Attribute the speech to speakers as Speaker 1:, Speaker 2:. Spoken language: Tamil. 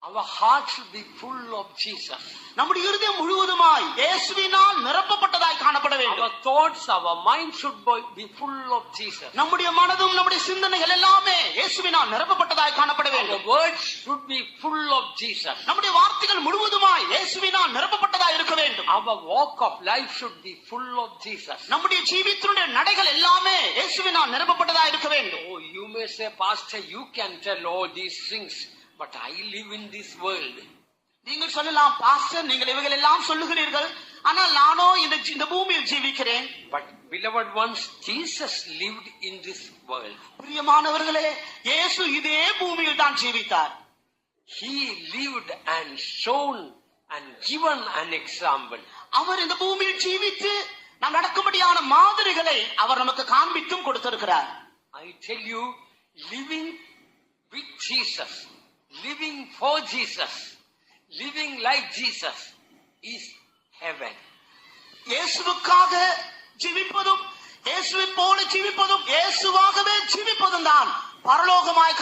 Speaker 1: Our heart should be full of Jesus.
Speaker 2: நம்முடைய இருதயம் முழுவதுமாய் இயேசுவினால் நிரப்பப்பட்டதாய் காணப்பட வேண்டும்.
Speaker 1: Our thoughts, our mind should be full of Jesus.
Speaker 2: நம்முடைய மனதும் நம்முடைய சிந்தனைகள் எல்லாமே இயேசுவினால் நிரப்பப்பட்டதாய் காணப்பட வேண்டும்.
Speaker 1: Our words should be full of Jesus.
Speaker 2: நம்முடைய வார்த்தைகள் முழுவதுமாய் இயேசுவினால் நிரப்பப்பட்டதாய் இருக்க வேண்டும்.
Speaker 1: Our walk of life should be full of Jesus.
Speaker 2: நம்முடைய ஜீவிதத்தினுடைய நடைகள் எல்லாமே இயேசுவினால் நிரப்பப்பட்டதாய் இருக்க வேண்டும்.
Speaker 1: Oh, you may say, Pastor, you can tell all these things, but I live in this world.
Speaker 2: நீங்கள் சொல்லலாம், பாஸ்டர், நீங்கள் இவைகள் எல்லாம் சொல்லுகிறீர்கள், ஆனால் நானோ இந்த பூமியில் ஜீவிக்கிறேன்.
Speaker 1: But beloved ones, Jesus lived in this world.
Speaker 2: பிரியமானவர்களே, இயேசு இதே பூமியில் தான் ஜீவித்தார்.
Speaker 1: He lived and shown and given an example.
Speaker 2: அவர் இந்த பூமியில் ஜீவித்து நாம் நடக்கும்படியான மாதிரிகளை அவர் நமக்கு காண்பித்தும் கொடுத்திருக்கிறார்.
Speaker 1: I tell you, living with Jesus, living for Jesus, living like Jesus is heaven.
Speaker 2: இயேசுவுக்காக ஜீவிப்பதும் இயேசுவை போல ஜீவிப்பதும் இயேசுவாகவே ஜீவிப்பதும் தான் பரலோகமாய்